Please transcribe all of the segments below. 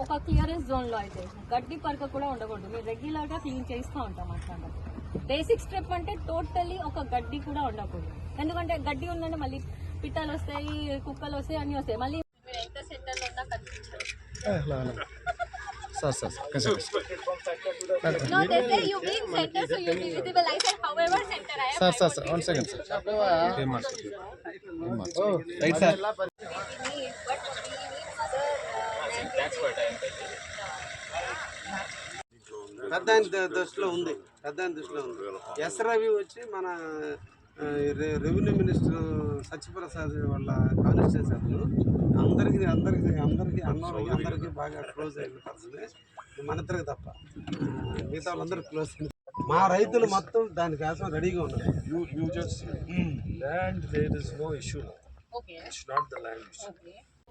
ఒక క్లియరెన్స్ జోన్లో అయితే గడ్డి పరక కూడా ఉండకూడదు. మేము రెగ్యులర్గా క్లీన్ చేస్తూ ఉంటాం అట్లా. బేసిక్ స్టెప్ అంటే టోటల్లీ ఒక గడ్డి కూడా ఉండకూడదు. ఎందుకంటే గడ్డి ఉందంటే మళ్ళీ పిట్టలు వస్తాయి, కుక్కలు వస్తాయి, అన్నీ వస్తాయి. మళ్ళీ మీరు ఎంత సెంటర్లో ఉన్నా కనిపించారు. No, they say you being center, so you'll be visible. I said, however, center I am. Sir, 1 second, sir. Oh, right, sir. పెద్దాయన దృష్టిలో ఉంది. ఎస్ రవి వచ్చి మన రెవెన్యూ మినిస్టర్ సత్యప్రసాద్ వాళ్ళ కాన్స్టిట్యూన్సీ అతను అందరికీ అన్నోళ్ళకి బాగా క్లోజ్ అయిన పర్సనే, మన ఇద్దరికి తప్ప మిగతా వాళ్ళందరూ క్లోజ్. మా రైతులు మొత్తం దానికోసం రెడీగా ఉన్నారు.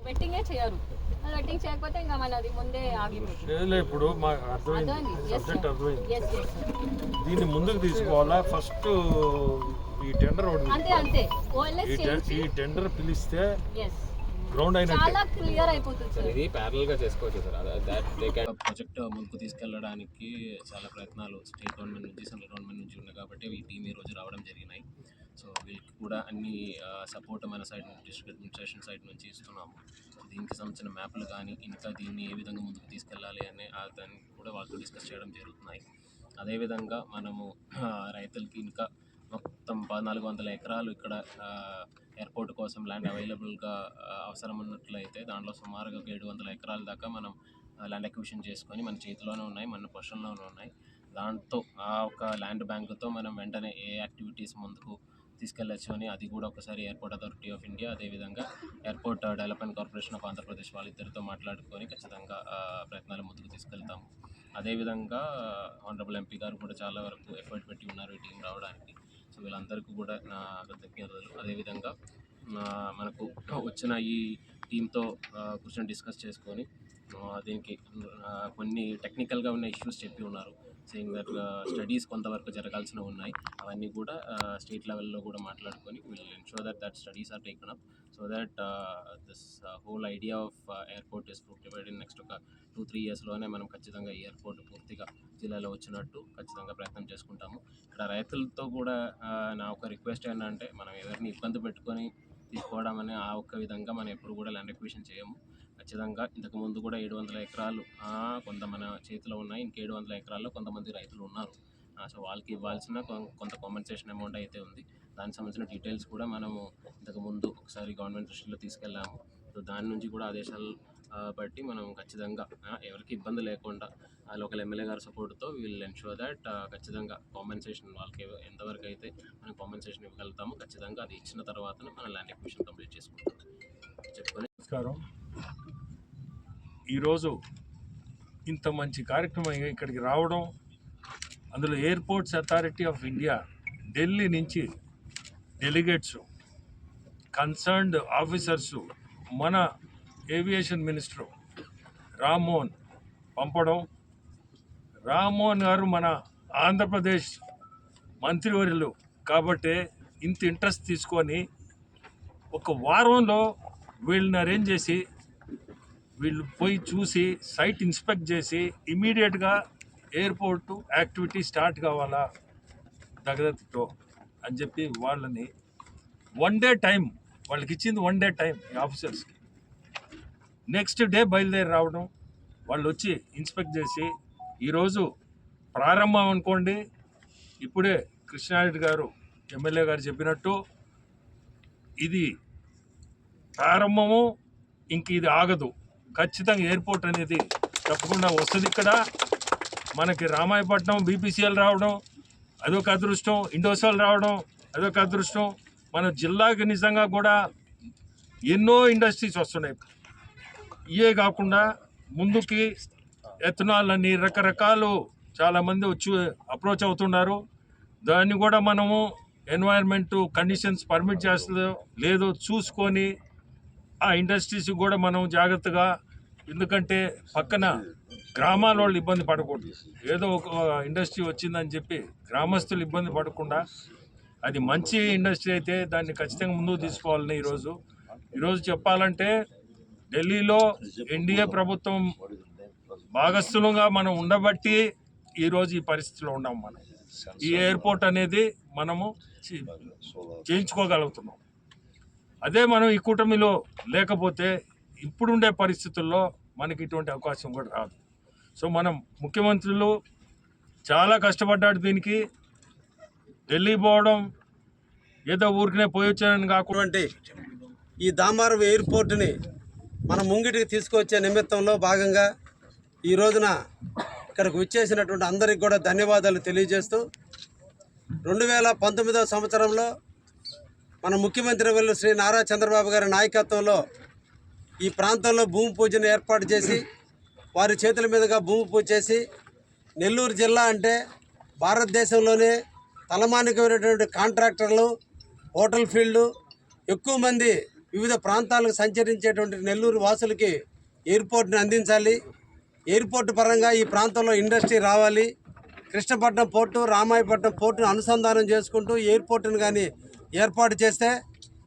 వెట్టింగే చేయరు. వెట్టింగ్ చేయకపోతే ఇంకా మనది ముందే ఆగిపోతుంది. ఇప్పుడు మాకు అర్థమైంది, సబ్జెక్ట్ అర్థమైంది. దీన్ని ముందుకు తీసుకోవాలా? ఫస్ట్ ఈ టెండర్ అంతే ఈ టెండర్ పిలిస్తే గ్రౌండ్ అయినట్టు చాలా క్లియర్ అయిపోతుంది. ఇది ప్యారల్ గా చేసుకోవచ్చు సార్. ప్రాజెక్ట్ ముందుకు తీసుకెళ్ళడానికి చాలా ప్రయత్నాలు స్టేట్ గవర్నమెంట్ నుంచి, సెంట్రల్ గవర్నమెంట్ నుంచి ఉన్నాయి కాబట్టి ఈ టీం ఈ రోజు రావడం జరిగినాయి. సో వీళ్ళకి కూడా అన్ని సపోర్ట్ మన సైడ్ నుంచి, డిస్ట్రిక్ట్ అడ్మినిస్ట్రేషన్ సైడ్ నుంచి ఇస్తున్నాము. దీనికి సంబంధించిన మ్యాప్లు కానీ ఇంకా దీన్ని ఏ విధంగా ముందుకు తీసుకెళ్ళాలి అనే దాన్ని కూడా వాళ్ళతో డిస్కస్ చేయడం జరుగుతున్నాయి. అదేవిధంగా మనము రైతులకి ఇంకా మొత్తం 1400 ఎకరాలు ఇక్కడ ఎయిర్పోర్ట్ కోసం ల్యాండ్ అవైలబుల్గా అవసరం ఉన్నట్లయితే దాంట్లో సుమారుగా 700 ఎకరాల దాకా మనం ల్యాండ్ అక్విజిషన్ చేసుకొని మన చేతిలోనే ఉన్నాయి, మన పొజిషన్లోనే ఉన్నాయి. దాంతో ఆ ఒక ల్యాండ్ బ్యాంకుతో మనం వెంటనే ఏ యాక్టివిటీస్ ముందుకు తీసుకెళ్ళచ్చు అని అది కూడా ఒకసారి ఎయిర్పోర్ట్ అథారిటీ ఆఫ్ ఇండియా, అదేవిధంగా airport development corporation of Andhra Pradesh వాళ్ళిద్దరితో మాట్లాడుకొని ఖచ్చితంగా ప్రయత్నాలు ముందుకు తీసుకెళ్తాము. అదేవిధంగా ఆనరబుల్ ఎంపీ గారు కూడా చాలా వరకు ఎఫర్ట్ పెట్టి ఉన్నారు ఈ టీం రావడానికి. సో వీళ్ళందరికీ కూడా నా కృతజ్ఞతలు. అదేవిధంగా మనకు వచ్చిన ఈ టీంతో కూర్చొని డిస్కస్ చేసుకొని దీనికి కొన్ని టెక్నికల్గా ఉన్న ఇష్యూస్ చెప్పి ఉన్నారు. సేయింగ్ దట్ స్టడీస్ కొంతవరకు జరగాల్సినవి ఉన్నాయి. అవన్నీ కూడా స్టేట్ లెవెల్లో కూడా మాట్లాడుకొని will ensure that studies are taken up so that this whole idea of airport is fructified in next ఒక 2-3 ఇయర్స్లోనే మనం ఖచ్చితంగా ఈ ఎయిర్పోర్ట్ పూర్తిగా జిల్లాలో వచ్చినట్టు ఖచ్చితంగా ప్రయత్నం చేసుకుంటాము. ఇక్కడ రైతులతో కూడా నా ఒక రిక్వెస్ట్ ఏంటంటే మనం ఎవరిని ఇబ్బంది పెట్టుకొని తీసుకోవడం అనే ఆ ఒక్క విధంగా మనం ఎప్పుడు కూడా ల్యాండ్ అక్విజిషన్ చేయము. ఖచ్చితంగా ఇంతకుముందు కూడా 700 ఎకరాలు కొంత మన చేతిలో ఉన్నాయి. ఇంక 700 ఎకరాల్లో కొంతమంది రైతులు ఉన్నారు. సో వాళ్ళకి ఇవ్వాల్సిన కొంత కాంపెన్సేషన్ అమౌంట్ అయితే ఉంది. దానికి సంబంధించిన డీటెయిల్స్ కూడా మనము ఇంతకుముందు ఒకసారి గవర్నమెంట్ దృష్టిలో తీసుకెళ్ళాము. సో దాని నుంచి కూడా ఆదేశాలు బట్టి మనం ఖచ్చితంగా ఎవరికి ఇబ్బంది లేకుండా లోకల్ ఎమ్మెల్యే గారి సపోర్ట్తో విల్ ఎన్షూర్ దట్ ఖచ్చితంగా కాంపెన్సేషన్ వాళ్ళకి ఎంతవరకు అయితే మనం కాంపెన్సేషన్ ఇవ్వగలుగుతామో ఖచ్చితంగా అది ఇచ్చిన తర్వాతనే మనం ల్యాండ్ అక్విజిషన్ కంప్లీట్ చేసుకుంటాం చెప్పుకొని. నమస్కారం. ఈరోజు ఇంత మంచి కార్యక్రమం ఇక్కడికి రావడం, అందులో airports authority of India Delhi నుంచి డెలిగేట్స్, కన్సర్న్డ్ ఆఫీసర్స్, మన ఏవియేషన్ మినిస్టర్ రామ్మోహన్ పంపడం, రామ్మోహన్ గారు మన ఆంధ్రప్రదేశ్ మంత్రివర్యులు కాబట్టి ఇంత ఇంట్రెస్ట్ తీసుకొని ఒక వారంలో వీళ్ళని అరేంజ్ చేసి వీళ్ళు పోయి చూసి సైట్ ఇన్స్పెక్ట్ చేసి ఇమీడియట్గా ఎయిర్పోర్టు యాక్టివిటీ స్టార్ట్ కావాలా దగ్గరతో అని చెప్పి వాళ్ళని 1 డే టైం వాళ్ళకి ఇచ్చింది. 1 డే టైం ఈ ఆఫీసర్స్కి. నెక్స్ట్ డే బయలుదేరి రావడం, వాళ్ళు వచ్చి ఇన్స్పెక్ట్ చేసి ఈరోజు ప్రారంభం అనుకోండి. ఇప్పుడే కృష్ణారెడ్డి గారు ఎమ్మెల్యే గారు చెప్పినట్టు ఇది ప్రారంభము, ఇంక ఇది ఆగదు. ఖచ్చితంగా ఎయిర్పోర్ట్ అనేది తప్పకుండా వస్తుంది. ఇక్కడ మనకి రామాయపట్నం బీపీసీఎల్ రావడం అదొక అదృష్టం, ఇండోసాల్ రావడం అదొక అదృష్టం. మన జిల్లాకి నిజంగా కూడా ఎన్నో ఇండస్ట్రీస్ వస్తున్నాయి. ఇవే కాకుండా ముందుకి ఎథనాల్ అని రకరకాలు చాలామంది వచ్చి అప్రోచ్ అవుతున్నారు. దాన్ని కూడా మనము ఎన్వైర్న్మెంట్ కండిషన్స్ పర్మిట్ చేస్తుందో లేదో చూసుకొని ఆ ఇండస్ట్రీస్కి కూడా మనం జాగ్రత్తగా, ఎందుకంటే పక్కన గ్రామాల వాళ్ళు ఇబ్బంది పడకూడదు. ఏదో ఒక ఇండస్ట్రీ వచ్చిందని చెప్పి గ్రామస్తులు ఇబ్బంది పడకుండా అది మంచి ఇండస్ట్రీ అయితే దాన్ని ఖచ్చితంగా ముందుకు తీసుకోవాలని ఈరోజు చెప్పాలంటే ఢిల్లీలో ఎన్డీఏ ప్రభుత్వం భాగస్థులుగా మనం ఉండబట్టి ఈరోజు ఈ పరిస్థితిలో ఉన్నాం. మనం ఈ ఎయిర్పోర్ట్ అనేది మనము చేయించుకోగలుగుతున్నాం. అదే మనం ఈ కూటమిలో లేకపోతే ఇప్పుడుండే పరిస్థితుల్లో మనకి ఇటువంటి అవకాశం కూడా రాదు. సో మనం ముఖ్యమంత్రులు చాలా కష్టపడ్డాడు దీనికి. ఢిల్లీ పోవడం ఏదో ఊరికనే పోయి వచ్చానని కాకుండా ఈ దామారం ఎయిర్పోర్ట్ని మన ముంగిటికి తీసుకొచ్చే నిమిత్తంలో భాగంగా ఈ రోజున ఇక్కడికి వచ్చేసినటువంటి అందరికి కూడా ధన్యవాదాలు తెలియజేస్తూ 2019వ సంవత్సరంలో మన ముఖ్యమంత్రి వర్యులు శ్రీ నారా చంద్రబాబు గారి నాయకత్వంలో ఈ ప్రాంతంలో భూమి పూజను ఏర్పాటు చేసి వారి చేతుల మీదుగా భూమి పూజ చేసి నెల్లూరు జిల్లా అంటే భారతదేశంలోనే తలమానికమైనటువంటి కాంట్రాక్టర్లు, హోటల్ ఫీల్డ్, ఎక్కువ మంది వివిధ ప్రాంతాలకు సంచరించేటువంటి నెల్లూరు వాసులకి ఎయిర్పోర్ట్ని అందించాలి. ఎయిర్పోర్ట్ పరంగా ఈ ప్రాంతంలో ఇండస్ట్రీ రావాలి. కృష్ణపట్నం పోర్టు, రామాయపట్నం పోర్టును అనుసంధానం చేసుకుంటూ ఎయిర్పోర్టును కానీ ఏర్పాటు చేస్తే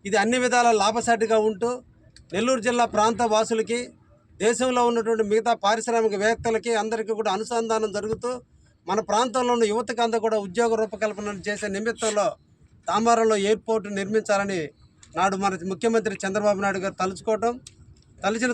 ఇది అన్ని విధాల లాభసాటిగా ఉంటూ నెల్లూరు జిల్లా ప్రాంత వాసులకి, దేశంలో ఉన్నటువంటి మిగతా పారిశ్రామికవేత్తలకి అందరికీ కూడా అనుసంధానం జరుగుతూ మన ప్రాంతంలో ఉన్న యువతకు అంతా కూడా ఉద్యోగ రూపకల్పన చేసే నిమిత్తంలో తాంబారంలో ఎయిర్పోర్టు నిర్మించాలని నాడు మన ముఖ్యమంత్రి చంద్రబాబు నాయుడు గారు తలుచుకోవటం, తలిచిన